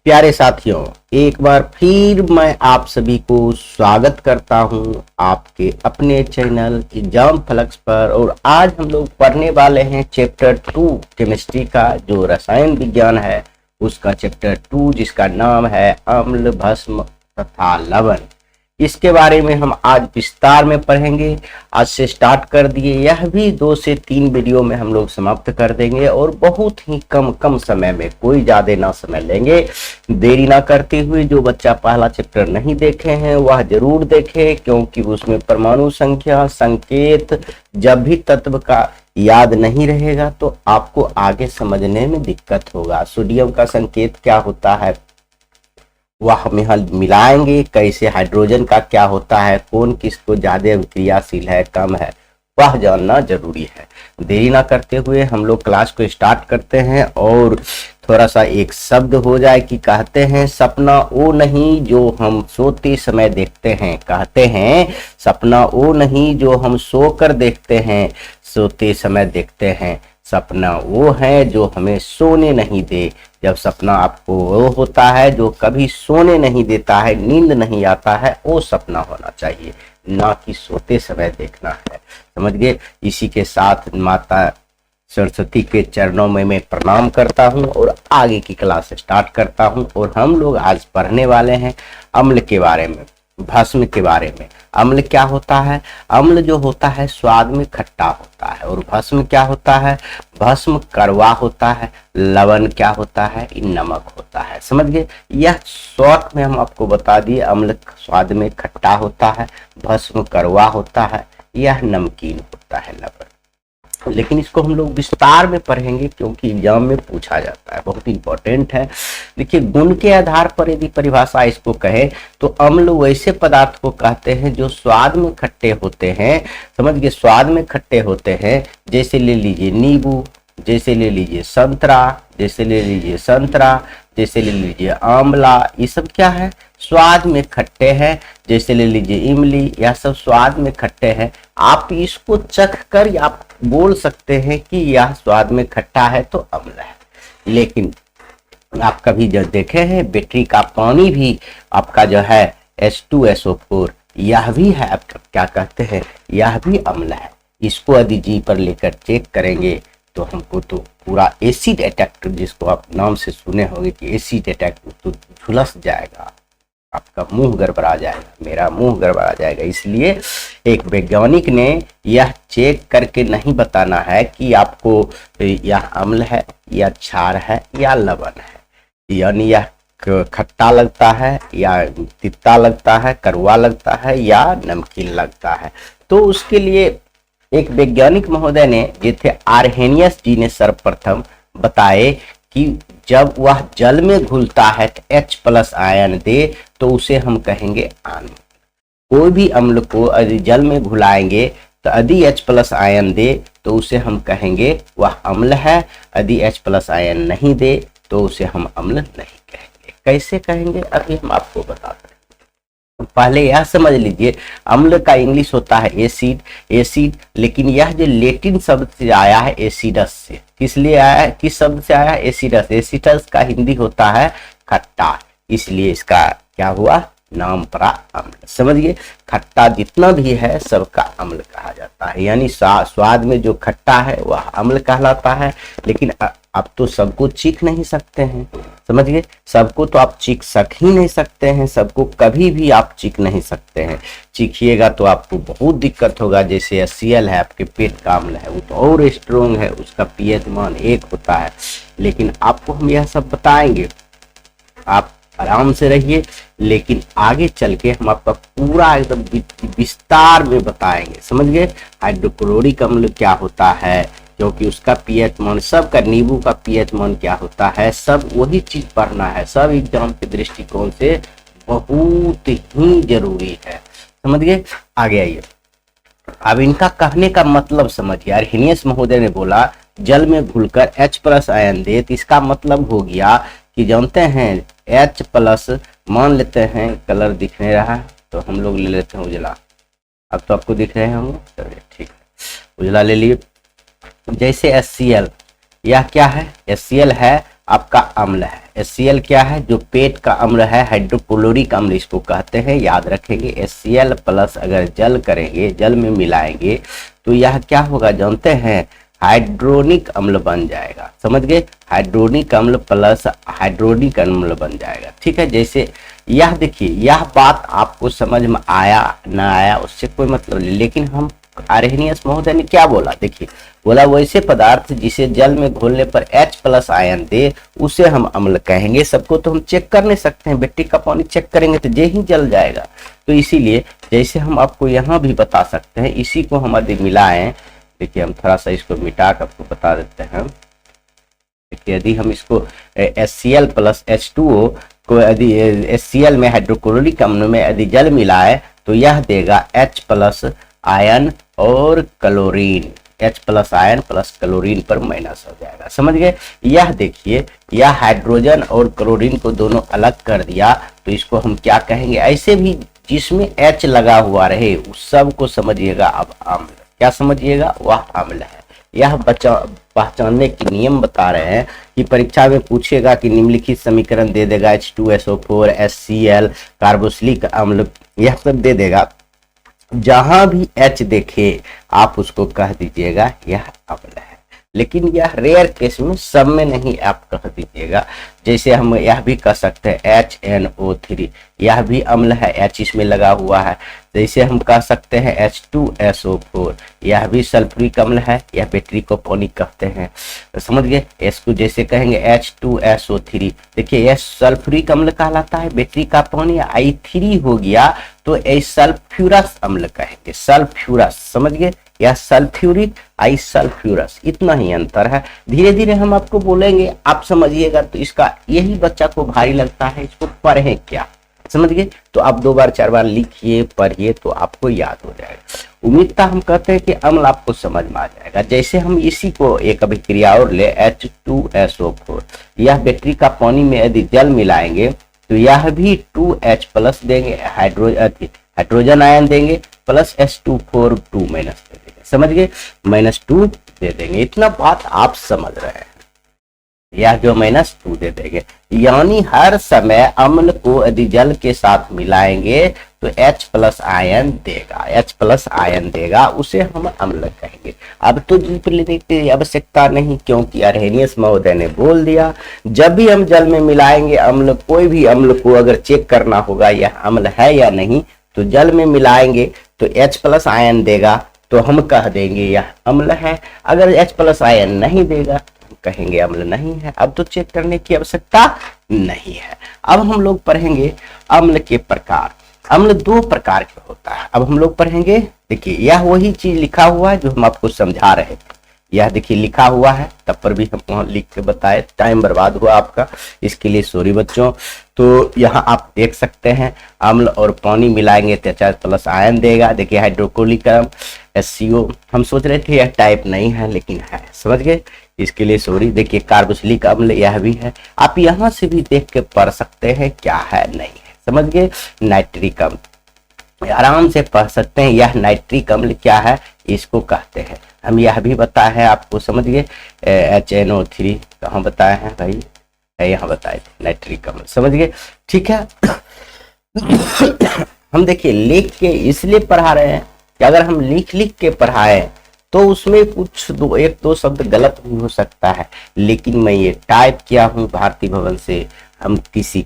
प्यारे साथियों, एक बार फिर मैं आप सभी को स्वागत करता हूं आपके अपने चैनल एग्जाम फ्लक्स पर। और आज हम लोग पढ़ने वाले हैं चैप्टर 2 केमिस्ट्री का, जो रसायन विज्ञान है उसका चैप्टर 2, जिसका नाम है अम्ल, भस्म तथा लवण। इसके बारे में हम आज विस्तार में पढ़ेंगे। आज से स्टार्ट कर दिए, यह भी 2 से 3 वीडियो में हम लोग समाप्त कर देंगे और बहुत ही कम समय में, कोई ज्यादा ना समय लेंगे। देरी ना करते हुए जो बच्चा पहला चैप्टर नहीं देखे हैं वह जरूर देखे, क्योंकि उसमें परमाणु संख्या, संकेत, जब भी तत्व का याद नहीं रहेगा तो आपको आगे समझने में दिक्कत होगा। सोडियम का संकेत क्या होता है वह हम यहाँ मिलाएंगे, कैसे हाइड्रोजन का क्या होता है, कौन किसको ज्यादा क्रियाशील है, कम है, वह जानना जरूरी है। देरी ना करते हुए हम लोग क्लास को स्टार्ट करते हैं। और थोड़ा सा एक शब्द हो जाए कि कहते हैं सपना वो नहीं जो हम सोते समय देखते हैं। कहते हैं सपना वो नहीं जो हम सोकर देखते हैं, सोते समय देखते हैं। सपना वो है जो हमें सोने नहीं दे। जब सपना आपको वो होता है जो कभी सोने नहीं देता है, नींद नहीं आता है, वो सपना होना चाहिए, ना कि सोते समय देखना है। समझ गए? इसी के साथ माता सरस्वती के चरणों में मैं प्रणाम करता हूं और आगे की क्लास स्टार्ट करता हूं। और हम लोग आज पढ़ने वाले हैं अम्ल के बारे में, भस्म के बारे में। अम्ल क्या होता है? अम्ल जो होता है स्वाद में खट्टा होता है। और भस्म क्या होता है? भस्म कड़वा होता है। लवण क्या होता है? नमक होता है। समझ गए? यह शॉर्ट में हम आपको बता दिए। अम्ल स्वाद में खट्टा होता है, भस्म कड़वा होता है, यह नमकीन होता है लवण। लेकिन इसको हम लोग विस्तार में पढ़ेंगे क्योंकि एग्जाम में पूछा जाता है, बहुत इंपॉर्टेंट है। देखिए, गुण के आधार पर यदि परिभाषा इसको कहे तो अम्ल वैसे पदार्थ को कहते हैं जो स्वाद में खट्टे होते हैं। समझ गए? स्वाद में खट्टे होते हैं। जैसे ले लीजिए नींबू, जैसे ले लीजिए संतरा, जैसे ले लीजिए संतरा, जैसे ले लीजिए आंवला, ये सब क्या है? स्वाद में खट्टे हैं। जैसे ले लीजिए इमली, यह सब स्वाद में खट्टे हैं। आप इसको चख कर आप बोल सकते हैं कि यह स्वाद में खट्टा है तो अम्ल है। लेकिन आप कभी जब देखे हैं बैटरी का पानी भी आपका जो है H2SO4, यह भी है आपका क्या कहते हैं, यह भी अम्ल है। इसको यदि जी पर लेकर चेक करेंगे तो हमको तो पूरा एसिड अटैक, जिसको आप नाम से सुने होंगे कि एसिड अटैक, तो झुलस जाएगा, आपका मुंह गड़बड़ा जाएगा, मेरा मुंह गड़बड़ा जाएगा। इसलिए एक वैज्ञानिक ने यह चेक करके नहीं बताना है कि आपको यह अम्ल है या क्षार है या लवण है, यानी यह खट्टा लगता है या तित्ता लगता है, कड़वा लगता है या नमकीन लगता है। तो उसके लिए एक वैज्ञानिक महोदय ने, जो थे आर्हेनियस जी ने, सर्वप्रथम बताए कि जब वह जल में घुलता है तो H+ आयन दे तो उसे हम कहेंगे अम्ल। कोई भी अम्ल को यदि जल में घुलाएंगे तो यदि H+ आयन दे तो उसे हम कहेंगे वह अम्ल है। यदि H+ आयन नहीं दे तो उसे हम अम्ल नहीं कहेंगे। कैसे कहेंगे अभी हम आपको बताते हैं। पहले यह समझ लीजिए, अम्ल का इंग्लिश होता है एसिड, एसिड। लेकिन यह जो लैटिन शब्द से आया है एसिडस से, किस लिए आया है, किस शब्द से आया है? एसिडस। एसिडस का हिंदी होता है खट्टा, इसलिए इसका क्या हुआ, नाम पड़ा अम्ल। समझिए, खट्टा जितना भी है सबका अम्ल कहा जाता है। यानी स्वाद में जो खट्टा है वह अम्ल कहलाता है। लेकिन अब तो सबको चीख नहीं सकते हैं। समझिए, सबको तो आप चीख ही नहीं सकते हैं, सबको कभी भी आप चीख नहीं सकते हैं। चीखिएगा तो आपको बहुत दिक्कत होगा। जैसे HCl है, आपके पेट का अम्ल है, वो तो और स्ट्रोंग है, उसका pH मान 1 होता है। लेकिन आपको हम यह सब बताएंगे, आप आराम से रहिए। लेकिन आगे चल के हम आपका पूरा एकदम विस्तार में बताएंगे। समझ गए? हाइड्रोक्लोरिक अम्ल क्या होता है, क्योंकि उसका pH मान, सबका, नींबू का pH मान क्या होता है, सब वही चीज पढ़ना है। सब एग्जाम के दृष्टिकोण से बहुत ही जरूरी है। समझ गए? आगे आइए, अब इनका कहने का मतलब समझिए। आर्हेनियस महोदय ने बोला जल में घुलकर H+ आयन दे, तो इसका मतलब हो गया कि जानते हैं H+ मान लेते हैं, कलर दिख नहीं रहा तो हम लोग ले लेते हैं उजला। अब तो आपको दिख रहे होंगे, चलिए ठीक है, उजला ले लिए। जैसे HCl, यह क्या है? HCl है आपका अम्ल है। HCl क्या है? जो पेट का अम्ल है, हाइड्रोक्लोरिक अम्ल इसको कहते हैं, याद रखेंगे। HCl प्लस अगर जल करेंगे, जल में मिलाएंगे तो यह क्या होगा जानते हैं? हाइड्रोनिक अम्ल बन जाएगा। समझ गए? हाइड्रोनिक अम्ल प्लस हाइड्रोनिक अम्ल बन जाएगा। ठीक है, जैसे यह देखिए, यह बात आपको समझ में आया ना आया उससे कोई मतलब नहीं, लेकिन हम आर्हेनियस महोदय ने क्या बोला? देखिए, बोला वैसे पदार्थ जिसे जल में घोलने पर H+ आयन दे उसे हम अम्ल कहेंगे। सबको तो हम चेक कर नहीं सकते हैं, बैटरी का पानी चेक करेंगे तो जे ही जल जाएगा। तो इसीलिए जैसे हम आपको यहाँ भी बता सकते हैं, इसी को हम यदि मिलाएं, देखिए हम थोड़ा सा इसको मिटा कर आपको बता देते हैं। देखिए, यदि हम इसको HCl प्लस H2O को यदि HCl में हाइड्रोक्लोरिक अम्ल में यदि जल मिलाए तो यह देगा H+ आयन और chlorine. H+ ion plus chlorine पर माइनस हो जाएगा। समझ गए? यह देखिए, यह हाइड्रोजन और क्लोरीन को दोनों अलग कर दिया तो इसको हम क्या कहेंगे? ऐसे भी जिसमें H लगा हुआ रहे उस सब को समझिएगा अब अम्ल। क्या समझिएगा? वह अम्ल है। यह पहचानने के नियम बता रहे हैं कि परीक्षा में पूछेगा कि निम्नलिखित समीकरण दे देगा, H2SO4, HCl, कार्बोक्सिलिक अम्ल, यह सब दे देगा। जहां भी H देखे आप उसको कह दीजिएगा यह अम्ल है। लेकिन यह रेयर केस में, सब में नहीं आप कह दीजिएगा। जैसे हम यह भी कह सकते हैं HNO3, यह भी अम्ल है, H इसमें लगा हुआ है। जैसे हम कह सकते हैं H2SO4, यह भी सल्फ्यूरिक अम्ल है, यह बैटरी को पानी कहते हैं। तो समझ गए? इसको जैसे कहेंगे H2SO3, देखिए यह सल्फ्यूरिक अम्ल कहलाता है, बैटरी का पानी I3 हो गया तो सल्फ्यूरस अम्ल कहेंगे, सल्फ्यूरस। समझ गए? यह सल्फ्यूरिक, आई सल्फ्यूरस, इतना ही अंतर है। धीरे धीरे हम आपको बोलेंगे, आप समझिएगा। तो इसका यही बच्चा को भारी लगता है, इसको पढ़े क्या। समझ गए? तो आप 2 बार 4 बार लिखिए, पढ़िए तो आपको याद हो जाएगा। उम्मीदता हम कहते हैं कि अम्ल आपको समझ में आ जाएगा। जैसे हम इसी को एक अभिक्रिया और ले, H2SO4, यह बैटरी का पानी में यदि जल मिलाएंगे तो यह भी 2H+ देंगे, हाइड्रोजन आयन देंगे, प्लस H2 4 2 माइनस दे देंगे। समझ गए? -2 दे देंगे। इतना बात आप समझ रहे हैं, यह जो -2 दे देंगे, यानी हर समय अम्ल को यदि जल के साथ मिलाएंगे तो H+ आयन देगा, H+ आयन देगा, उसे हम अम्ल कहेंगे। अब तो लिखने की आवश्यकता नहीं, क्योंकि आर्हेनियस महोदय ने बोल दिया जब भी हम जल में मिलाएंगे अम्ल, कोई भी अम्ल को अगर चेक करना होगा यह अम्ल है या नहीं, तो जल में मिलाएंगे तो H+ आयन देगा तो हम कह देंगे यह अम्ल है। अगर H+ आयन नहीं देगा कहेंगे अम्ल नहीं है। अब तो चेक करने की आवश्यकता नहीं है। अब हम लोग पढ़ेंगे अम्ल के प्रकार। अम्ल 2 प्रकार के होता है। अब हम लोग पढ़ेंगे, देखिए यह वही चीज लिखा हुआ है जो हम आपको समझा रहे थे। यह देखिए लिखा हुआ है, तब पर भी हम वहां लिख के बताए, टाइम बर्बाद हुआ आपका, इसके लिए सॉरी बच्चों। तो यहाँ आप देख सकते हैं अम्ल और पानी मिलाएंगे तो H+ आयन देगा। देखिए हाइड्रोक्लोरिक HCO, हम सोच रहे थे यह टाइप नहीं है लेकिन है। समझ गए? इसके लिए सॉरी। देखिए कार्बोक्सिलिक अम्ल यह भी है, आप यहाँ से भी देख के पढ़ सकते हैं क्या है नहीं है। समझ गए? नाइट्रिक अम्ल आराम से पढ़ सकते हैं, यह नाइट्रिक अम्ल क्या है इसको कहते हैं। हम यह भी बताए हैं आपको, समझ गए? HNO3 कहाँ बताए हैं भाई, यहाँ बताए थे नाइट्रिक अम्ल। समझ गए? ठीक है। हम देखिए लिख के इसलिए पढ़ा रहे हैं कि अगर हम लिख के पढ़ाए तो उसमें कुछ 1-2 शब्द गलत भी हो सकता है, लेकिन मैं ये टाइप किया हूँ भारती भवन से, हम किसी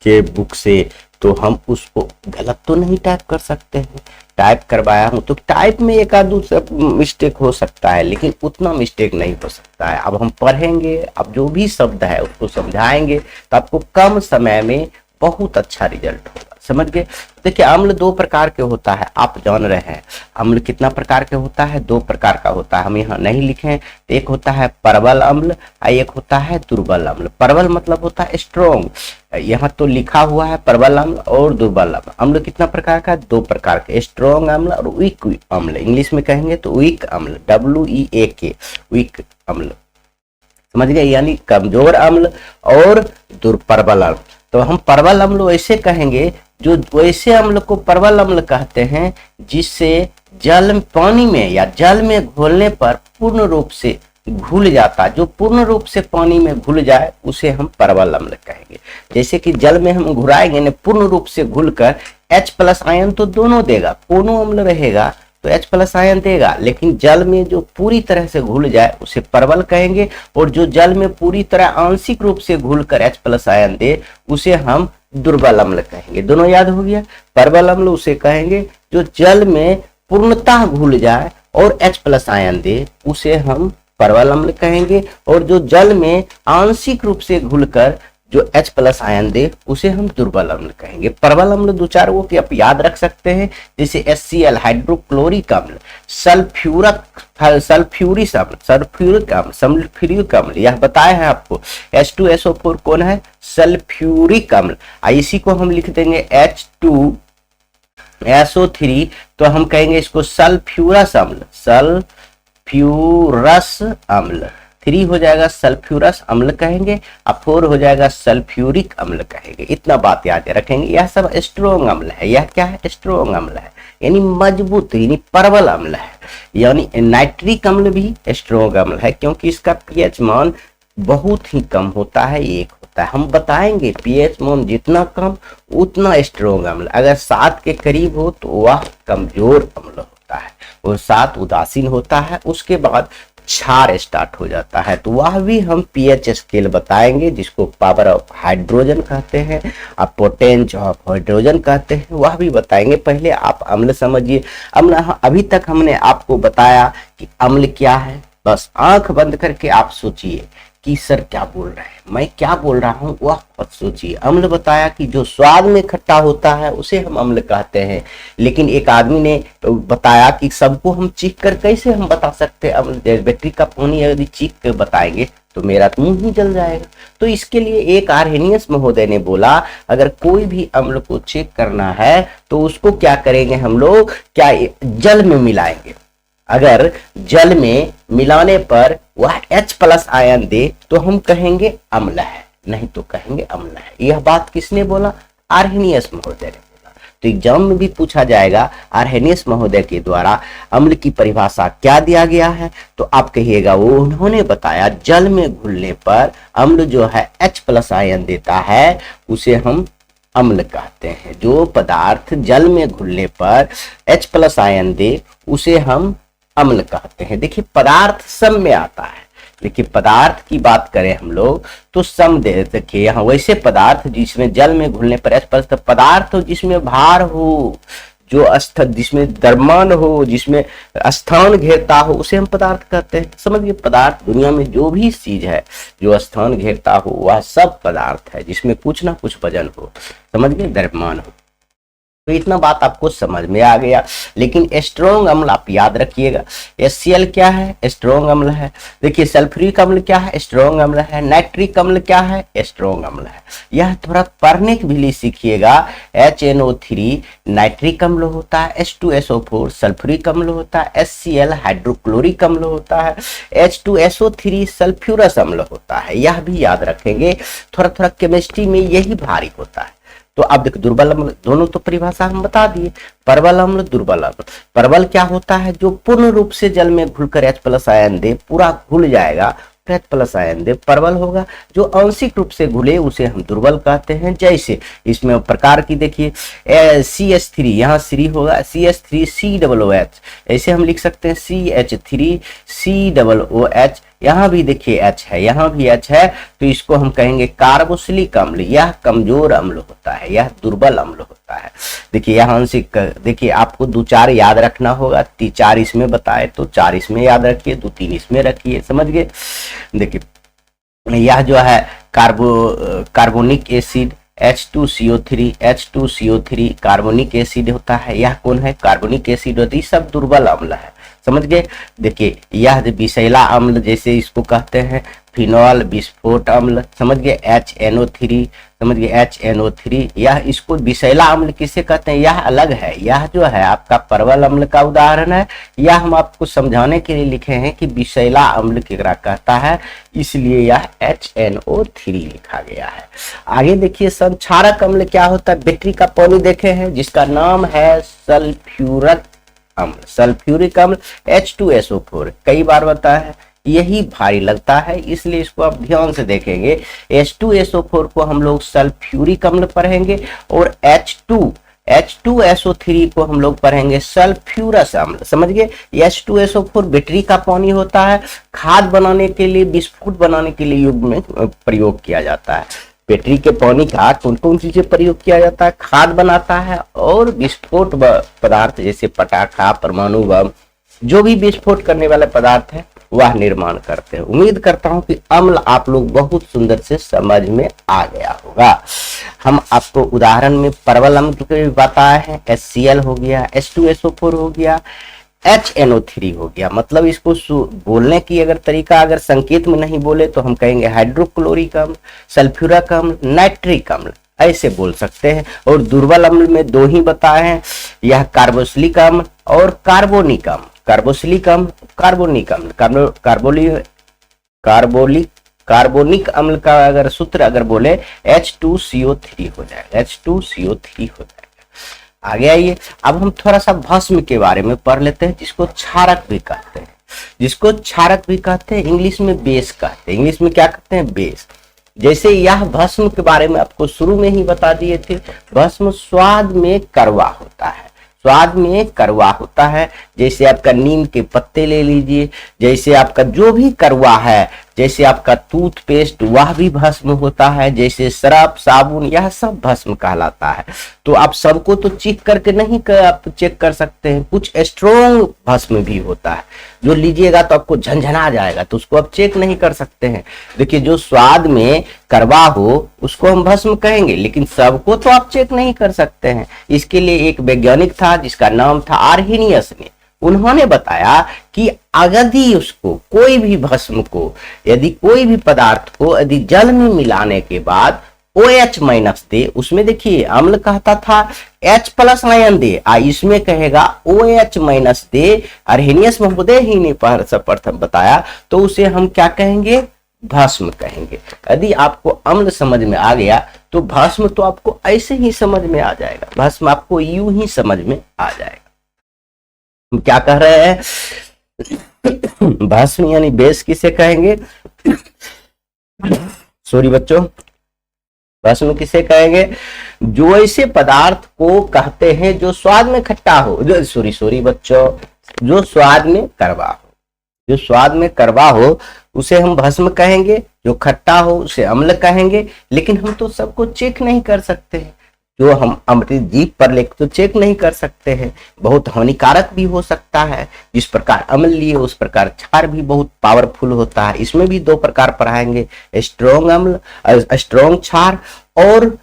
के बुक से, तो हम उसको गलत तो नहीं टाइप कर सकते हैं। टाइप करवाया हूं तो टाइप में 1-2 मिस्टेक हो सकता है, लेकिन उतना मिस्टेक नहीं हो सकता है। अब हम पढ़ेंगे, अब जो भी शब्द है उसको समझाएंगे तो आपको कम समय में बहुत अच्छा रिजल्ट होगा। समझ गए? देखिए अम्ल 2 प्रकार के होता है, आप जान रहे हैं। अम्ल कितना प्रकार के होता है? 2 प्रकार का होता है। हम यहाँ नहीं लिखे, एक होता है प्रबल अम्ल और एक होता है दुर्बल अम्ल। प्रबल मतलब होता है स्ट्रॉन्ग, यहाँ तो लिखा हुआ है प्रबल अम्ल और दुर्बल अम्ल। अम्ल कितना प्रकार का? 2 प्रकार के, स्ट्रॉन्ग अम्ल और वीक अम्ल। इंग्लिश में कहेंगे तो वीक अम्ल, WEAK, वीक अम्ल। समझ गए? यानी कमजोर अम्ल और प्रबल अम्ल। तो हम प्रबल अम्ल वैसे कहेंगे, जो वैसे अम्ल को प्रबल अम्ल कहते हैं जिससे जल पानी में या जल में घोलने पर पूर्ण रूप से घुल जाता, जो पूर्ण रूप से पानी में घुल जाए उसे हम परवल अम्ल कहेंगे। जैसे कि जल में हम घुराएंगे ना पूर्ण रूप से घुलकर H प्लस आयन तो दोनों देगा, कोनो अम्ल रहेगा तो H प्लस आयन देगा, लेकिन जल में जो पूरी तरह से घुल जाए उसे परवल कहेंगे, और जो जल में पूरी तरह आंशिक रूप से घुलकर H प्लस आयन दे उसे हम दुर्बल अम्ल कहेंगे। दोनों याद हो गया। परवल अम्ल उसे कहेंगे जो जल में पूर्णतः घुल जाए और H प्लस आयन दे उसे हम परवल अम्ल कहेंगे, और जो जल में आंशिक रूप से घुलकर जो H प्लस आयन दे उसे हम दुर्बल अम्ल कहेंगे। परवल अम्ल दो चार वो कि आप याद रख सकते हैं, जैसे HCl हाइड्रोक्लोरिक अम्ल, सल्फ्यूरिक अम्ल, यह बताए हैं आपको। H2SO4 कौन है? सल्फ्यूरिक अम्ल। इसी को हम लिख देंगे H2SO3, तो हम कहेंगे इसको सल्फ्यूरस अम्ल, सल्फ्यूरस अम्ल। 3 हो जाएगा सल्फ्यूरस अम्ल कहेंगे, और 4 हो जाएगा सल्फ्यूरिक अम्ल कहेंगे। इतना बात याद रखेंगे। यह सब स्ट्रॉन्ग अम्ल है। यह क्या है? स्ट्रॉन्ग अम्ल है, यानी मजबूत, यानी परवल अम्ल है। यानी नाइट्रिक अम्ल भी स्ट्रॉन्ग अम्ल है, क्योंकि इसका पीएच मान बहुत ही कम होता है, 1 होता है। हम बताएंगे पीएच मान जितना कम उतना स्ट्रॉन्ग अम्ल, अगर 7 के करीब हो तो वह कमजोर अम्ल होता है, और 7 उदासीन होता है, उसके बाद क्षार स्टार्ट हो जाता है, तो वह भी हम पीएच स्केल बताएंगे, जिसको पावर ऑफ हाइड्रोजन कहते हैं, आप पोटेंस ऑफ हाइड्रोजन कहते हैं, वह भी बताएंगे। पहले आप अम्ल समझिए। अम्ल, अभी तक हमने आपको बताया कि अम्ल क्या है, बस आंख बंद करके आप सोचिए कि सर क्या बोल रहे हैं, मैं क्या बोल रहा हूँ, वह मत सोचिए। अम्ल बताया कि जो स्वाद में खट्टा होता है उसे हम अम्ल कहते हैं, लेकिन एक आदमी ने बताया कि सबको हम चीख कर कैसे हम बता सकते हैं अम्ल। बैटरी का पानी यदि चीख कर बताएंगे तो मेरा मुंह ही जल जाएगा। तो इसके लिए एक आर्हेनियस महोदय ने बोला, अगर कोई भी अम्ल को चेक करना है तो उसको क्या करेंगे हम लोग, क्या जल में मिलाएंगे। अगर जल में मिलाने पर वह H प्लस आयन दे तो हम कहेंगे अम्ल है, नहीं तो कहेंगे अम्ल है। यह बात किसने बोला? आर्हेनियस महोदय ने बोला। तो एग्जाम में भी पूछा जाएगा आर्हेनियस महोदय के द्वारा अम्ल की परिभाषा क्या दिया गया है, तो आप कहिएगा वो उन्होंने बताया जल में घुलने पर अम्ल जो है H प्लस आयन देता है उसे हम अम्ल कहते हैं। जो पदार्थ जल में घुलने पर H प्लस आयन दे उसे हम अम्ल कहते हैं। देखिए पदार्थ सम में आता है, देखिए पदार्थ की बात करें हम लोग तो सम दे, देखिए यहाँ वैसे पदार्थ जिसमें जल में घुलने पर H प्लस, पदार्थ हो जिसमें भार हो, जो जिसमें द्रव्यमान हो, जिसमें स्थान घेरता हो उसे हम पदार्थ कहते हैं। समझिए पदार्थ दुनिया में जो भी चीज है जो स्थान घेरता हो वह सब पदार्थ है, जिसमें कुछ ना कुछ वजन हो, समझिए द्रव्यमान हो। तो इतना बात आपको समझ में आ गया। लेकिन स्ट्रॉन्ग अम्ल आप याद रखिएगा। HCl क्या है? स्ट्रॉन्ग अम्ल है। देखिए सल्फ्यूरिक अम्ल क्या है? स्ट्रॉन्ग अम्ल है। नाइट्रिक अम्ल क्या है? स्ट्रॉन्ग अम्ल है। यह थोड़ा पढ़ने के लिए सीखिएगा। HNO3 नाइट्रिक अम्ल होता है, H2SO4 सल्फ्यूरिक अम्ल होता है, HCl हाइड्रोक्लोरिक अम्ल होता है, H2SO3 सल्फ्यूरस अम्ल होता है। यह भी याद रखेंगे, थोड़ा थोड़ा केमिस्ट्री में यही भारी होता है। तो अब देखो दुर्बल अम्ल, दोनों तो परिभाषा हम बता दिए। परवल अम्ल, दुर्बल अम्ल। परवल क्या होता है? जो पूर्ण रूप से जल में घुलकर H प्लस आयन दे, पूरा घुल जाएगा H प्लस आयन दे, परवल होगा। जो आंशिक रूप से घुले उसे हम दुर्बल कहते हैं। जैसे इसमें प्रकार की देखिए CH3, यहाँ श्री होगा CH3COOH, ऐसे हम लिख सकते हैं CH3COOH। यहाँ भी देखिए H है, यहाँ भी H है, तो इसको हम कहेंगे कार्बोक्सिलिक अम्ल। यह कमजोर अम्ल होता है, यह दुर्बल अम्ल होता है। देखिए यहाँ आंशिक, देखिए आपको 2-4 याद रखना होगा, 4 इसमें बताए तो 4 इसमें याद रखिए, 2-3 इसमें रखिए, समझ गए। देखिए यह जो है carbonic acid H2CO3 carbonic acid होता है। यह कौन है? कार्बोनिक एसिड होती है। सब दुर्बल अम्ल है, समझ गए। देखिए यह विषैला अम्ल जैसे इसको कहते हैं, फिनॉल विस्फोट अम्ल, समझ गए। HNO3, समझ गए HNO3, यह इसको विषैला अम्ल किसे कहते हैं? यह अलग है। यह जो है आपका परवल अम्ल का उदाहरण है। यह हम आपको समझाने के लिए लिखे हैं कि विषैला अम्ल केकरा कहता है, इसलिए यह HNO3 लिखा गया है। आगे देखिए संक्षारक अम्ल क्या होता है? बैटरी का पानी देखे हैं जिसका नाम है सल्फ्यूरिक अम्ल, सल्फ्यूरिक अम्ल। H2SO4 कई बार बताया है, यही भारी लगता है, इसलिए इसको आप ध्यान से देखेंगे। H2SO4 को हम लोग सल्फ्यूरिक अम्ल पढ़ेंगे और H2SO3 को हम लोग पढ़ेंगे सल्फ्यूरस अम्ल। समझ गए? H2SO4 बैटरी का पानी होता है, खाद बनाने के लिए, विस्फोट बनाने के लिए युग में प्रयोग किया जाता है। बैटरी के पानी का कौन कौन चीजें प्रयोग किया जाता है? खाद बनाता है और विस्फोट पदार्थ जैसे पटाखा, परमाणु बम, जो भी विस्फोट करने वाले पदार्थ है वह निर्माण करते हैं। उम्मीद करता हूं कि अम्ल आप लोग बहुत सुंदर से समझ में आ गया होगा। हम आपको उदाहरण में परवल अम्ल के बताए हैं। HCl हो गया, H2SO4 हो गया, HNO3 हो गया। मतलब इसको बोलने की अगर तरीका अगर संकेत में नहीं बोले तो हम कहेंगे हाइड्रोक्लोरिक अम्ल, सल्फ्यूरिक अम्ल, नाइट्रिक अम्ल, ऐसे बोल सकते हैं। और दुर्बल अम्ल में दो ही बताए हैं, यह कार्बोक्सिलिक अम्ल और कार्बोनिक अम्ल। कार्बोक्सिलिक अम्ल, कार्बोनिक अम्ल, कार्बोनिक अम्ल का अगर सूत्र अगर बोले H2CO3 हो जाएगा, H2CO3 हो जाएगा। आगे आइए, अब हम थोड़ा सा भस्म के बारे में पढ़ लेते हैं, जिसको क्षारक भी कहते हैं। जिसको क्षारक भी कहते हैं, इंग्लिश में बेस कहते हैं। इंग्लिश में क्या कहते हैं? बेस। जैसे यह भस्म के बारे में आपको शुरू में ही बता दिए थे, भस्म स्वाद में कड़वा होता है, स्वाद में कड़वा होता है। जैसे आपका नीम के पत्ते ले लीजिए, जैसे आपका जो भी कड़वा है, जैसे आपका टूथपेस्ट वह भी भस्म होता है, जैसे सरफ, साबुन, यह सब भस्म कहलाता है। तो आप सबको तो चेक करके नहीं आप चेक कर सकते हैं, कुछ स्ट्रॉन्ग भस्म भी होता है जो लीजिएगा तो आपको झंझना जाएगा, तो उसको आप चेक नहीं कर सकते हैं। देखिए, जो स्वाद में कड़वा हो उसको हम भस्म कहेंगे, लेकिन सबको तो आप चेक नहीं कर सकते हैं। इसके लिए एक वैज्ञानिक था जिसका नाम था आर्हेनियस ने। उन्होंने बताया कि यदि उसको कोई भी भस्म को, यदि कोई भी पदार्थ को यदि जल में मिलाने के बाद OH- दे, उसमें देखिए अम्ल कहता था H+ आयन दे, इसमें कहेगा OH- दे, अर्हेनियस महोदय ही ने प्रथम बताया, तो उसे हम क्या कहेंगे? भस्म कहेंगे। यदि आपको अम्ल समझ में आ गया तो भस्म तो आपको ऐसे ही समझ में आ जाएगा, भस्म आपको यूं ही समझ में आ जाएगा। हम क्या कह रहे हैं? भस्म यानी बेस किसे कहेंगे? सॉरी बच्चों, भस्म किसे कहेंगे? जो ऐसे पदार्थ को कहते हैं जो स्वाद में खट्टा हो, जो सॉरी बच्चों, जो स्वाद में कड़वा हो, जो स्वाद में कड़वा हो उसे हम भस्म कहेंगे, जो खट्टा हो उसे अम्ल कहेंगे। लेकिन हम तो सबको चेक नहीं कर सकते हैं, जो हम अमृत जीभ पर लेकर तो चेक नहीं कर सकते हैं, बहुत हानिकारक भी हो सकता है। जिस प्रकार अम्ल लिए उस प्रकार क्षार भी बहुत पावरफुल होता है। इसमें भी दो प्रकार पढ़ाएंगे, स्ट्रॉन्ग अम्ल, स्ट्रॉन्ग क्षार और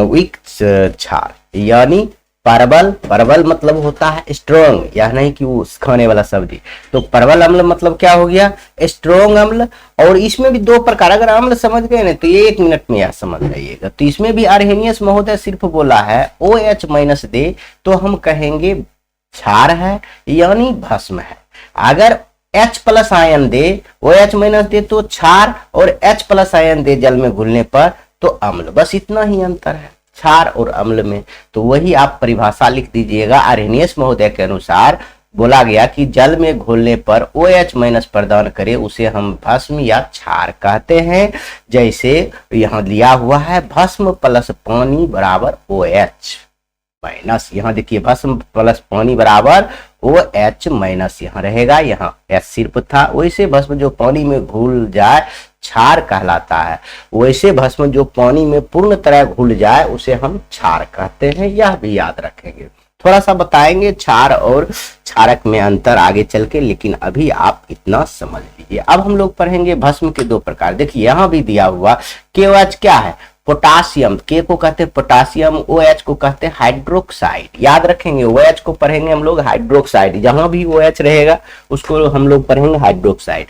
वीक क्षार। यानी परवल, परवल मतलब होता है स्ट्रॉन्ग, यह नहीं कि वो खाने वाला सब्जी। तो परवल अम्ल मतलब क्या हो गया? स्ट्रॉन्ग अम्ल। और इसमें भी दो प्रकार, अगर अम्ल समझ गए ना तो ये 1 मिनट में यह समझ जाइएगा। तो इसमें भी अर्हेनियस महोदय सिर्फ बोला है OH- दे, तो हम कहेंगे क्षार है यानी भस्म है। अगर H+ आयन दे, OH- दे तो क्षार, और H+ आयन दे जल में घुलने पर तो अम्ल। बस इतना ही अंतर है क्षार और अम्ल में। तो वही आप परिभाषा लिख दीजिएगा। अर्हेनियस महोदय के अनुसार बोला गया कि जल में घोलने पर OH- प्रदान करे उसे हम भस्म या क्षार कहते हैं। जैसे यहाँ दिया हुआ है भस्म प्लस पानी बराबर OH-। यहाँ देखिए भस्म प्लस पानी बराबर OH- यहाँ रहेगा, यहाँ H सिर्फ था। वैसे भस्म जो पानी में घुल जाए क्षार कहलाता है, वैसे भस्म जो पानी में पूर्ण तरह घुल जाए उसे हम क्षार कहते हैं। यह भी याद रखेंगे। थोड़ा सा बताएंगे क्षार और क्षारक में अंतर आगे चल के, लेकिन अभी आप इतना समझ लीजिए। अब हम लोग पढ़ेंगे भस्म के दो प्रकार। देखिए यहाँ भी दिया हुआ KOH क्या है? पोटासियम। के को कहते हैं पोटासियम, OH को कहते हैं हाइड्रोक्साइड। याद रखेंगे, OH को पढ़ेंगे हम लोग हाइड्रोक्साइड, जहां भी OH रहेगा उसको हम लोग पढ़ेंगे हाइड्रोक्साइड।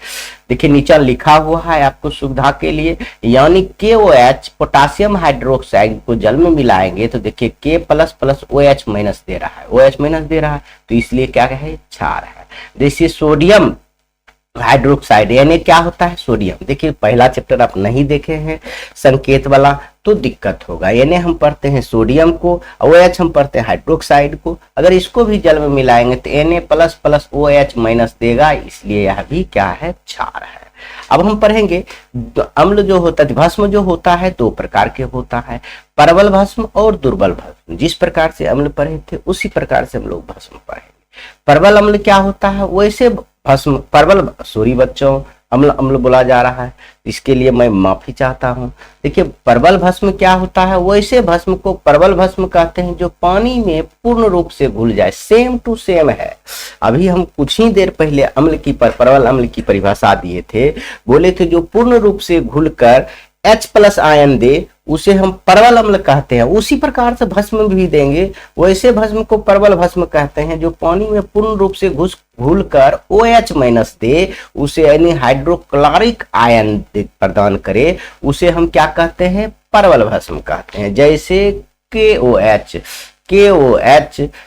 देखिए नीचे लिखा हुआ है आपको सुविधा के लिए, यानी KOH पोटासियम हाइड्रोक्साइड को जल में मिलाएंगे तो देखिए K++ OH- दे रहा है, OH- दे रहा है, तो इसलिए क्या है? क्षार है। जैसे सोडियम हाइड्रोक्साइड यानी क्या होता है, सोडियम। देखिए पहला चैप्टर आप नहीं देखे हैं संकेत वाला तो दिक्कत होगा। यानी हम पढ़ते हैं सोडियम को, OH हम पढ़ते हैं हाइड्रोक्साइड को। अगर इसको भी जल में मिलाएंगे तो Na plus plus OH minus देगा, इसलिए यह भी क्या है, क्षार है। अब हम पढ़ेंगे अम्ल जो होता है, भस्म जो होता है दो प्रकार के होता है, प्रबल भस्म और दुर्बल भस्म। जिस प्रकार से अम्ल पढ़े थे उसी प्रकार से हम लोग भस्म पढ़ेंगे। प्रबल अम्ल क्या होता है, वैसे भस्म प्रबल, सॉरी बच्चों, अम्ल अम्ल बोला जा रहा है, इसके लिए मैं माफी चाहता हूं। देखिए प्रबल भस्म क्या होता है, वैसे भस्म को प्रबल भस्म कहते हैं जो पानी में पूर्ण रूप से घुल जाए, सेम टू सेम है। अभी हम कुछ ही देर पहले अम्ल की प्रबल अम्ल की परिभाषा दिए थे, बोले थे जो पूर्ण रूप से घुलकर H प्लस आयन दे उसे हम प्रबल अम्ल कहते हैं। उसी प्रकार से भस्म भी देंगे, वैसे भस्म को प्रबल भस्म कहते हैं जो पानी में पूर्ण रूप से घुलकर OH माइनस दे, उसे यानी हाइड्रोक्लोरिक आयन प्रदान करे, उसे हम क्या कहते हैं, प्रबल भस्म कहते हैं। जैसे KOH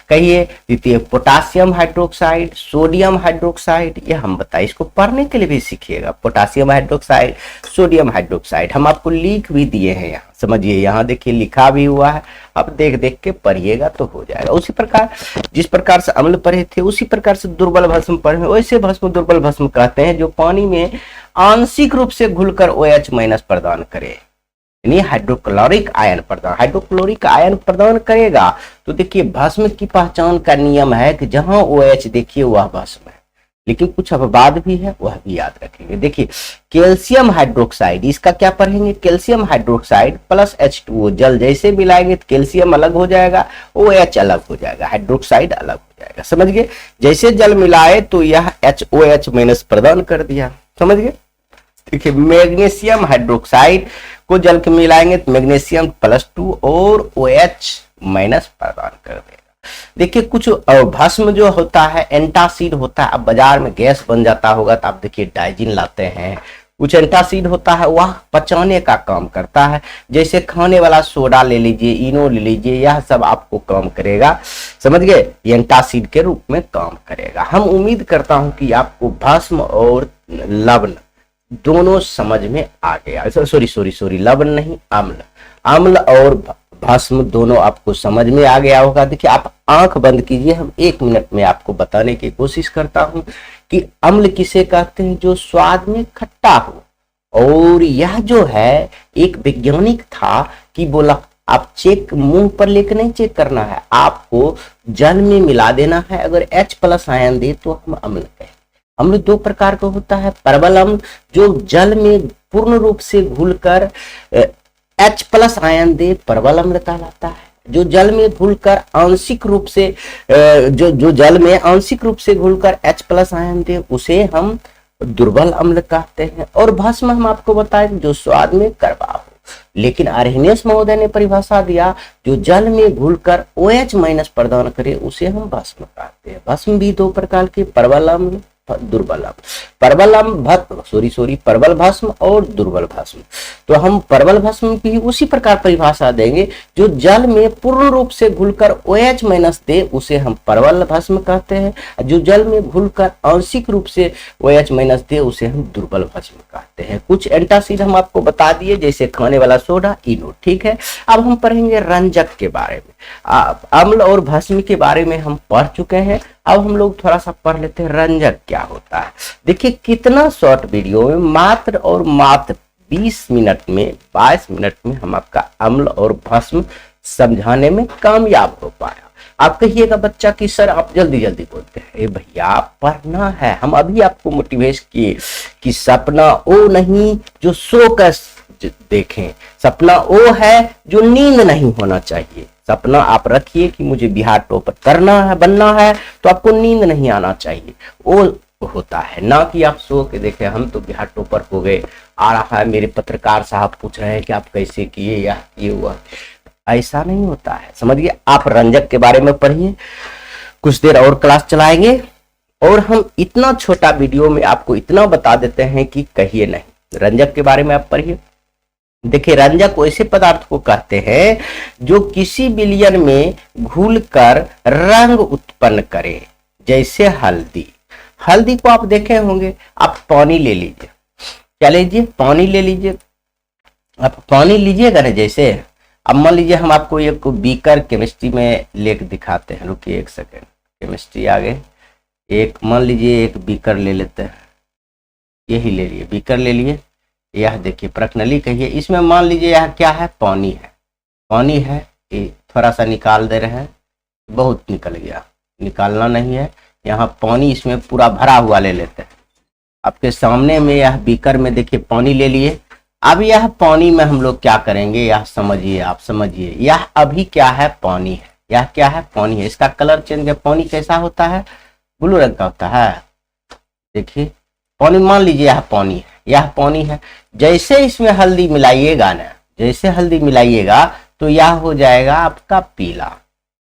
कहिए, द्वितीय पोटासियम हाइड्रोक्साइड, सोडियम हाइड्रोक्साइड, ये हम बताए, इसको पढ़ने के लिए भी सीखिएगा। पोटासियम हाइड्रोक्साइड, सोडियम हाइड्रोक्साइड हम आपको लिख भी दिए हैं, यहाँ समझिए, यहाँ देखिए लिखा भी हुआ है, अब देख देख के पढ़िएगा तो हो जाएगा। उसी प्रकार जिस प्रकार से अम्ल पढ़े थे उसी प्रकार से दुर्बल भस्म पढ़े, वैसे भस्म दुर्बल भस्म कहते हैं जो पानी में आंशिक रूप से घुलकर OH माइनस प्रदान करे, यानी हाइड्रोक्लोरिक आयन प्रदान करेगा। तो देखिए भस्म की पहचान का नियम है कि जहां OH देखिए वह भस्म है, लेकिन कुछ अपवाद भी है, वह भी याद रखेंगे। देखिए कैल्शियम हाइड्रोक्साइड, इसका क्या पढ़ेंगे, कैल्शियम हाइड्रोक्साइड प्लस H2O, जल जैसे मिलाएंगे तो कैल्शियम अलग हो जाएगा, OH अलग हो जाएगा, हाइड्रोक्साइड अलग हो जाएगा, समझ गए। जैसे जल मिलाए तो यह HOH माइनस प्रदान कर दिया, समझ गए। देखिए मैग्नीशियम हाइड्रोक्साइड को जल के मिलाएंगे तो मैग्नीशियम +2 और OH माइनस प्रदान कर देगा। देखिए कुछ भस्म जो होता है एंटासिड होता है, अब बाजार में गैस बन जाता होगा तो आप देखिए डाइजिन लाते हैं, कुछ एंटासिड होता है वह पचाने का काम करता है, जैसे खाने वाला सोडा ले लीजिए, इनो ले लीजिए, यह सब आपको काम करेगा, समझ गए, एंटासिड के रूप में काम करेगा। हम उम्मीद करता हूं कि आपको भस्म और लवण दोनों समझ में आ गया, सॉरी लवण नहीं, अम्ल और भस्म दोनों आपको समझ में आ गया होगा। देखिए आप आंख बंद कीजिए, हम 1 मिनट में आपको बताने की कोशिश करता हूं कि अम्ल किसे कहते हैं, जो स्वाद में खट्टा हो। और यह जो है एक वैज्ञानिक था कि बोला आप चेक मुंह पर लेकर नहीं चेक करना है, आपको जल में मिला देना है, अगर H प्लस आयन दे तो हम अम्ल कहें। अम्ल दो प्रकार का होता है, प्रबल अम्ल जो जल में पूर्ण रूप से घुलकर H प्लस आयन दे प्रबल अम्ल कहलाता है, जो जल में घुलकर आंशिक रूप से जो जल में आंशिक रूप से घुलकर H प्लस आयन दे उसे हम दुर्बल अम्ल कहते हैं। और भस्म हम आपको बताएं जो स्वाद में कड़वा हो, लेकिन आर्हेनियस महोदय ने परिभाषा दिया जो जल में घुलकर OH माइनस प्रदान करे उसे हम भस्म कहते हैं। भस्म भी दो प्रकार के, प्रबल अम्ल, दुर्बल अम्ल, प्रबल भस्म और दुर्बल भस्म। तो हम प्रबल भस्म की उसी प्रकार परिभाषा देंगे, जो जल में पूर्ण रूप से घुलकर OH माइनस दे उसे हम प्रबल भस्म कहते हैं, जो जल में घुलकर आंशिक रूप से OH माइनस दे उसे हम दुर्बल भस्म कहते हैं। कुछ एंटासिड हम आपको बता दिए, जैसे खाने वाला सोडा, इनो, ठीक है। अब हम पढ़ेंगे रंजक के बारे में। अम्ल और भस्म के बारे में हम पढ़ चुके हैं, अब हम लोग थोड़ा सा पढ़ लेते हैं रंजक क्या होता है। देखिए कितना शॉर्ट वीडियो में मात्र 20 मिनट में 22 मिनट में हम आपका अम्ल और भस्म समझाने में कामयाब हो पाया। आप कहिएगा बच्चा कि सर आप जल्दी जल्दी बोलते हैं, ए भैया पढ़ना है। हम अभी आपको मोटिवेट किए कि सपना वो नहीं जो सो कर देखें, सपना वो है जो नींद नहीं होना चाहिए। सपना आप रखिए कि मुझे बिहार टॉपर करना है, बनना है, तो आपको नींद नहीं आना चाहिए, वो होता है, ना कि आप सो के देखें हम तो बिहार टॉपर हो गए, आ रहा है मेरे पत्रकार साहब पूछ रहे हैं कि आप कैसे किए या ये हुआ, ऐसा नहीं होता है, समझिए। आप रंजक के बारे में पढ़िए, कुछ देर और क्लास चलाएंगे और हम इतना छोटा वीडियो में आपको इतना बता देते हैं कि कहिए नहीं। रंजक के बारे में आप पढ़िए। देखिए रंजक ऐसे पदार्थ को कहते हैं जो किसी विलयन में घुलकर रंग उत्पन्न करे, जैसे हल्दी। हल्दी को आप देखे होंगे, आप पानी ले लीजिए, क्या लीजिए, पानी ले लीजिए। आप पानी लीजिएगा ना, जैसे अब मान लीजिए हम आपको एक बीकर केमिस्ट्री में लेके दिखाते हैं, रुकिए एक सेकेंड, केमिस्ट्री आ गए, एक मान लीजिए एक बीकर ले लेते हैं, यही ले लिए, बीकर ले लिए, यह देखिए प्रश्नली कहिए, इसमें मान लीजिए यह क्या है, पानी है, पानी है, ये थोड़ा सा निकाल दे रहे हैं, बहुत निकल गया, निकालना नहीं है, यहाँ पानी इसमें पूरा भरा हुआ ले लेते हैं। आपके सामने में यह बीकर में देखिए पानी ले लिए। अब यह पानी में हम लोग क्या करेंगे, यह समझिए, आप समझिए, यह अभी क्या है, पानी है, यह क्या है, पानी है, इसका कलर चेंज है। पानी कैसा होता है, ब्लू रंग का होता है। देखिए पानी, मान लीजिए यह पानी है, यह पानी है, जैसे इसमें हल्दी मिलाइएगा ना, जैसे हल्दी मिलाइएगा तो यह हो जाएगा आपका पीला,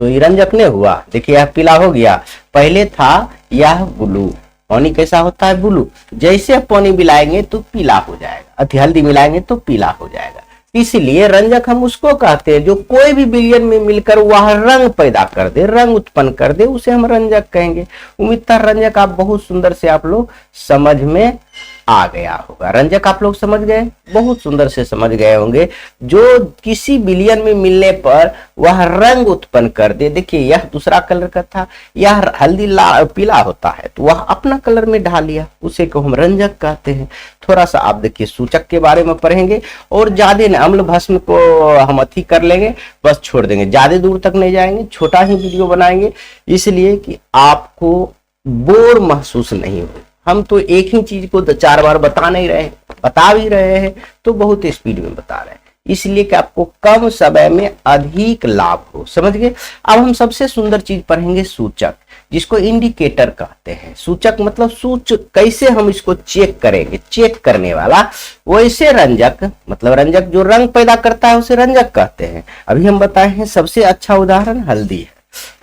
तो ये रंजक नहीं हुआ, देखिए यह पीला हो गया, पहले था यह ब्लू। पानी कैसा होता है, ब्लू, जैसे पानी मिलाएंगे तो पीला हो जाएगा, हल्दी मिलाएंगे तो पीला हो जाएगा। इसलिए रंजक हम उसको कहते हैं जो कोई भी विलयन में मिलकर वह रंग पैदा कर दे, रंग उत्पन्न कर दे, उसे हम रंजक कहेंगे। उम्मीद था रंजक आप बहुत सुंदर से आप लोग समझ में आ गया होगा। रंजक आप लोग समझ गए, बहुत सुंदर से समझ गए होंगे, जो किसी विलयन में मिलने पर वह रंग उत्पन्न कर दे। देखिए यह दूसरा कलर का था, यह हल्दी पीला होता है, तो वह अपना कलर में डाल लिया, उसे को हम रंजक कहते हैं। थोड़ा सा आप देखिए सूचक के बारे में पढ़ेंगे, और ज्यादा अम्ल भस्म को हम अति कर लेंगे, बस छोड़ देंगे, ज्यादा दूर तक नहीं जाएंगे, छोटा ही वीडियो बनाएंगे, इसलिए कि आपको बोर महसूस नहीं हो। हम तो एक ही चीज को 4 बार बता नहीं रहे, बता भी रहे हैं तो बहुत स्पीड में बता रहे हैं, इसलिए कि आपको कम समय में अधिक लाभ हो, समझ गए। अब हम सबसे सुंदर चीज पढ़ेंगे सूचक, जिसको इंडिकेटर कहते हैं। सूचक मतलब सूच, कैसे हम इसको चेक करेंगे, चेक करने वाला। वैसे रंजक मतलब रंजक जो रंग पैदा करता है उसे रंजक कहते हैं। अभी हम बताए हैं सबसे अच्छा उदाहरण हल्दी है।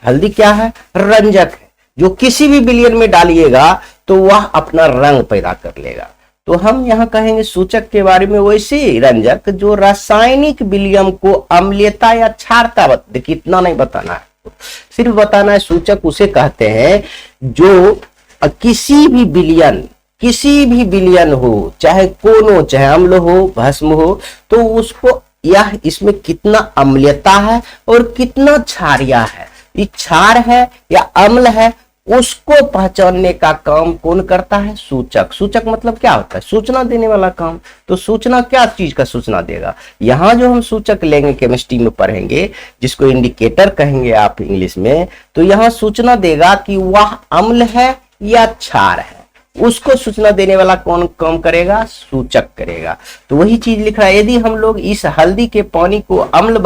हल्दी क्या है, रंजक है, जो किसी भी विलयन में डालिएगा तो वह अपना रंग पैदा कर लेगा। तो हम यहाँ कहेंगे सूचक के बारे में, वैसे रंजक जो रासायनिक विलयन को अम्लीयता या क्षारता, देखिए इतना नहीं बताना है, सिर्फ बताना है सूचक उसे कहते हैं जो किसी भी विलयन हो, चाहे कोनो, चाहे अम्ल हो, भस्म हो, तो उसको यह इसमें कितना अम्लीयता है और कितना क्षारिया है, ये क्षार है या अम्ल है, उसको पहचानने का काम कौन करता है, सूचक। सूचक मतलब क्या होता है, सूचना देने वाला काम। तो सूचना क्या चीज का सूचना देगा, यहाँ जो हम सूचक लेंगे केमिस्ट्री में पढ़ेंगे, जिसको इंडिकेटर कहेंगे आप इंग्लिश में, तो यहाँ सूचना देगा कि वह अम्ल है या क्षार है, उसको सूचना देने वाला कौन काम करेगा, सूचक करेगा। तो वही चीज लिख रहा है, यदि हम लोग इस हल्दी के पानी को अम्ल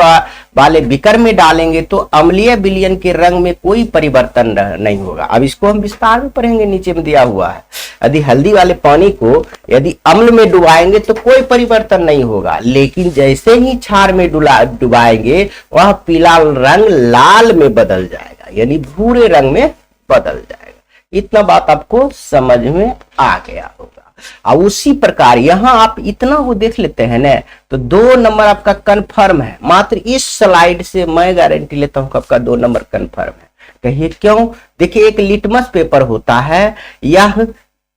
वाले बीकर में डालेंगे तो अम्लीय विलयन के रंग में कोई परिवर्तन नहीं होगा। अब इसको हम विस्तार में पढ़ेंगे, नीचे में दिया हुआ है। यदि हल्दी वाले पानी को यदि अम्ल में डुबाएंगे तो कोई परिवर्तन नहीं होगा, लेकिन जैसे ही क्षार में डुबाएंगे वह पीला रंग लाल में बदल जाएगा, यानी भूरे रंग में बदल जाएगा। इतना बात आपको समझ में आ गया होगा। और उसी प्रकार यहाँ आप इतना वो देख लेते हैं ना, तो 2 नंबर आपका कंफर्म है। मात्र इस स्लाइड से मैं गारंटी लेता हूँ कि आपका 2 नंबर कंफर्म है। कहिए क्यों, देखिए एक लिटमस पेपर होता है, यह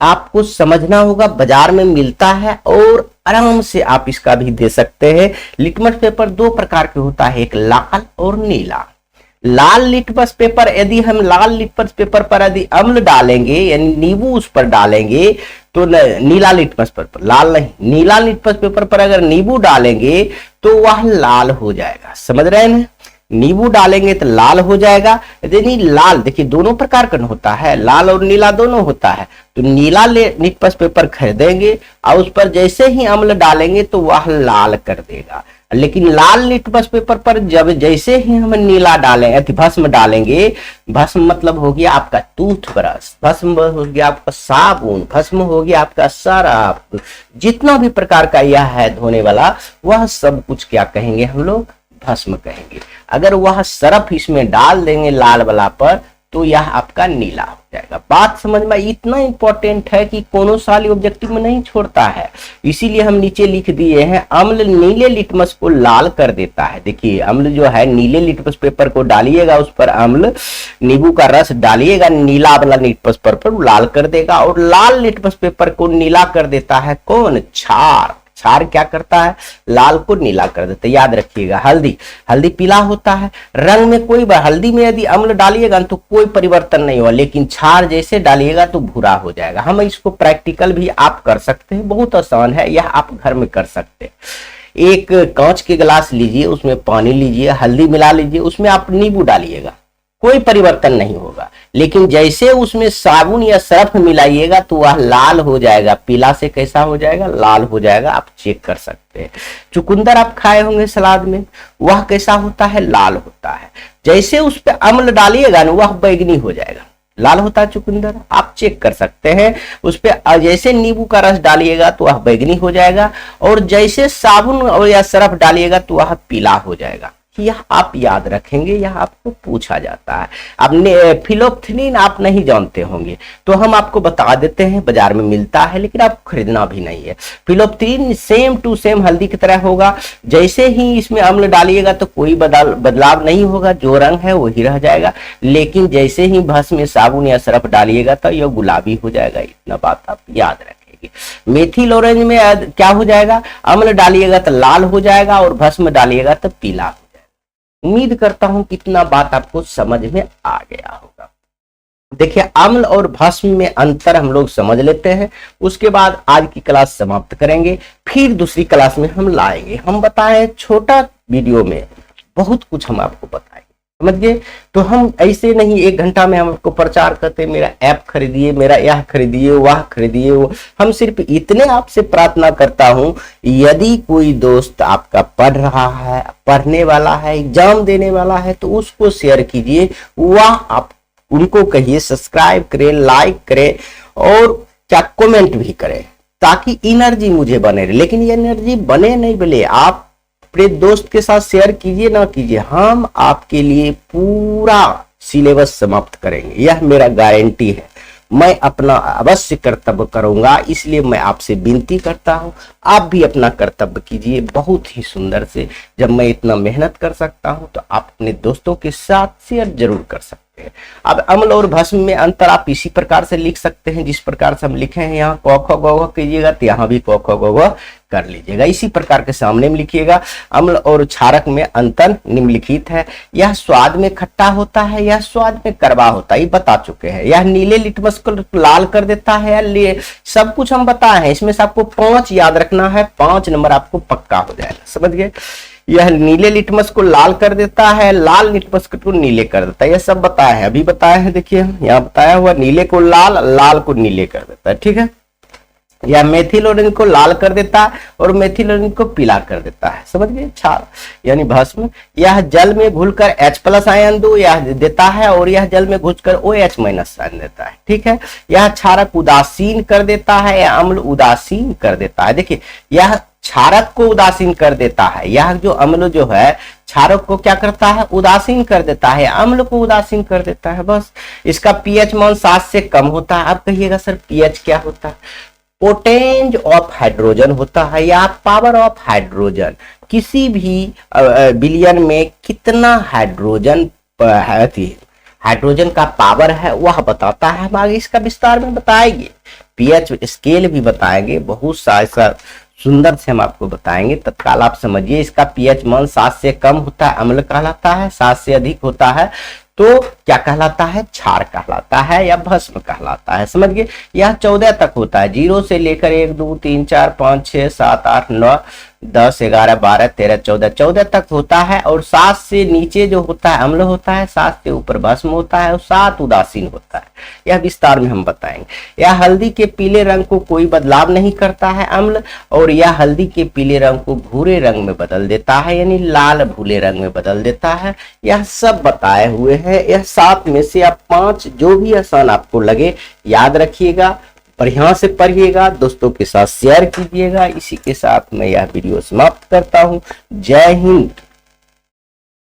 आपको समझना होगा, बाजार में मिलता है और आराम से आप इसका भी दे सकते हैं। लिटमस पेपर 2 प्रकार के होता है, एक लाल और नीला। लाल लिटमस पेपर, यदि हम लाल लिटमस पेपर पर यदि अम्ल डालेंगे यानी नींबू उस पर डालेंगे तो नीला लिटमस पेपर, लाल नहीं, नीला लिटमस पेपर पर अगर नींबू डालेंगे तो वह लाल हो जाएगा, समझ रहे हैं। नींबू डालेंगे तो लाल हो जाएगा। यदि लाल, देखिए दोनों प्रकार का होता है, लाल और नीला दोनों होता है। तो नीला लिटमस पेपर खरीदेंगे और उस पर जैसे ही अम्ल डालेंगे तो वह लाल कर देगा। लेकिन लाल लिटमस पेपर पर जब जैसे ही हम नीला डालेंगे, भस्म डालेंगे, भस्म मतलब हो गया आपका टूथब्रश, भस्म हो गया आपका साबुन, भस्म हो गया आपका सरफ, जितना भी प्रकार का यह है धोने वाला, वह सब कुछ क्या कहेंगे हम लोग, भस्म कहेंगे। अगर वह सरफ इसमें डाल देंगे लाल वाला पर तो यह आपका नीला हो जाएगा। बात समझ में, इतना इंपॉर्टेंट है कि कोनो साल ऑब्जेक्टिव में नहीं छोड़ता है, इसीलिए हम नीचे लिख दिए हैं अम्ल नीले लिटमस को लाल कर देता है। देखिए अम्ल जो है नीले लिटमस पेपर को डालिएगा, उस पर अम्ल नींबू का रस डालिएगा, नीला वाला लिटमस पेपर को लाल कर देगा, और लाल लिटमस पेपर को नीला कर देता है कौन? क्षार। क्षार क्या करता है? लाल को नीला कर देता है। याद रखिएगा हल्दी, हल्दी पीला होता है रंग में, कोई हल्दी में यदि अम्ल डालिएगा तो कोई परिवर्तन नहीं होगा, लेकिन क्षार जैसे डालिएगा तो भूरा हो जाएगा। हम इसको प्रैक्टिकल भी आप कर सकते हैं, बहुत आसान है, यह आप घर में कर सकते हैं। एक कांच के गिलास लीजिए, उसमें पानी लीजिए, हल्दी मिला लीजिए, उसमें आप नींबू डालिएगा, कोई परिवर्तन नहीं होगा, लेकिन जैसे उसमें साबुन या सर्फ मिलाइएगा तो वह लाल हो जाएगा। पीला से कैसा हो जाएगा? लाल हो जाएगा। आप चेक कर सकते हैं। चुकंदर आप खाए होंगे सलाद में, वह कैसा होता है? लाल होता है। जैसे उस पर अम्ल डालिएगा ना वह बैगनी हो जाएगा, लाल होता है चुकंदर। आप चेक कर सकते हैं, उस पर जैसे नींबू का रस डालिएगा तो वह बैगनी हो जाएगा, और जैसे साबुन और या सर्फ डालिएगा तो वह पीला हो जाएगा। यह आप याद रखेंगे, यह आपको पूछा जाता है। अब फिलोप्थेनिन आप नहीं जानते होंगे तो हम आपको बता देते हैं, बाजार में मिलता है लेकिन आपको खरीदना भी नहीं है। फिलोप्थेनिन सेम टू सेम हल्दी की तरह होगा, जैसे ही इसमें अम्ल डालिएगा तो कोई बदलाव नहीं होगा, जो रंग है वही रह जाएगा, लेकिन जैसे ही भस्म में साबुन या सर्फ डालिएगा तो यह गुलाबी हो जाएगा। इतना बात आप याद रखेंगे। मेथिल ऑरेंज में क्या हो जाएगा? अम्ल डालिएगा तो लाल हो जाएगा और भस्म डालिएगा तो पीला। उम्मीद करता हूं कितना बात आपको समझ में आ गया होगा। देखिए अम्ल और भस्म में अंतर हम लोग समझ लेते हैं, उसके बाद आज की क्लास समाप्त करेंगे, फिर दूसरी क्लास में हम लाएंगे। हम बताएं छोटा वीडियो में बहुत कुछ हम आपको बताएंगे, समझिए। तो हम ऐसे नहीं 1 घंटा में हम आपको प्रचार करते मेरा ऐप खरीदिए, मेरा यह खरीदिए, वह खरीदिए, वो। हम सिर्फ इतने आपसे प्रार्थना करता हूं, यदि कोई दोस्त आपका पढ़ रहा है, पढ़ने वाला है, एग्जाम देने वाला है, तो उसको शेयर कीजिए, वह आप उनको कहिए सब्सक्राइब करें, लाइक करें और क्या कमेंट भी करें, ताकि एनर्जी मुझे बने रहे। लेकिन ये एनर्जी बने नहीं बने, आप अपने दोस्त के साथ शेयर कीजिए ना कीजिए, हम आपके लिए पूरा सिलेबस समाप्त करेंगे, यह मेरा गारंटी है। मैं अपना अवश्य कर्तव्य करूंगा, इसलिए मैं आपसे विनती करता हूं आप भी अपना कर्तव्य कीजिए बहुत ही सुंदर से। जब मैं इतना मेहनत कर सकता हूं तो आप अपने दोस्तों के साथ शेयर जरूर कर सकते हैं। अब अम्ल और भस्म में अंतर आप इसी प्रकार से लिख सकते हैं, जिस प्रकार से हम लिखे हैं। यहाँ क ख ग घ कीजिएगा तो यहाँ भी क ख ग घ कर लीजिएगा, इसी प्रकार के सामने में लिखिएगा। अम्ल और क्षारक में अंतर निम्नलिखित है, यह स्वाद में खट्टा होता है, यह स्वाद में कड़वा होता है, ये बता चुके हैं। यह नीले लिटमस को लाल कर देता है, या सब कुछ हम बताए हैं। इसमें से आपको 5 याद रखना है, 5 नंबर आपको पक्का हो जाएगा, समझ गए। यह नीले लिटमस को लाल कर देता है, लाल लिटमस को नीले कर देता है, यह सब बताया है, अभी बताया है। देखिए यहाँ बताया हुआ नीले को लाल, लाल को नीले कर देता है, ठीक है। यह मेथिल ऑरेंज को लाल कर देता है और मेथिल ऑरेंज को पीला कर देता है, समझ गए। क्षार यानी भस्म, यह जल में घुलकर H+ आयन देता है और यह जल में घुलकर OH- आयन देता है, ठीक है। यह क्षारक उदासीन कर देता है या अम्ल उदासीन कर देता है। देखिए यह क्षारक को उदासीन कर देता है, यह जो अम्ल जो है क्षारक को क्या करता है? उदासीन कर देता है, अम्ल को उदासीन कर देता है, बस। इसका पीएच मान 7 से कम होता है। आप कहिएगा सर पीएच क्या होता है? पोटेंज ऑफ हाइड्रोजन होता है या पावर ऑफ हाइड्रोजन। किसी भी बिलियन में कितना हाइड्रोजन हाइड्रोजन का पावर है वह बताता है। हम आगे इसका विस्तार में बताएंगे, पीएच स्केल भी बताएंगे, बहुत सा ऐसा सुंदर से हम आपको बताएंगे। तत्काल आप समझिए, इसका पीएच मान 7 से कम होता है अम्ल कहलाता है, 7 से अधिक होता है तो क्या कहलाता है? क्षार कहलाता है या भस्म कहलाता है, समझ गए। यह 14 तक होता है, 0 से लेकर 1 2 3 4 5 6 7 8 9 10 11 12 13 14 14 तक होता है। और 7 से नीचे जो होता है अम्ल होता है, 7 से ऊपर भस्म होता है और 7 उदासीन होता है। यह विस्तार में हम बताएंगे। यह हल्दी के पीले रंग को कोई बदलाव नहीं करता है अम्ल, और यह हल्दी के पीले रंग को भूरे रंग में बदल देता है, यानी लाल भूले रंग में बदल देता है। यह सब बताए हुए हैं। यह 7 में से आप 5 जो भी आसान आपको लगे याद रखिएगा, बढ़िया से पढ़िएगा, दोस्तों के साथ शेयर कीजिएगा। इसी के साथ मैं यह वीडियो समाप्त करता हूं। जय हिंद।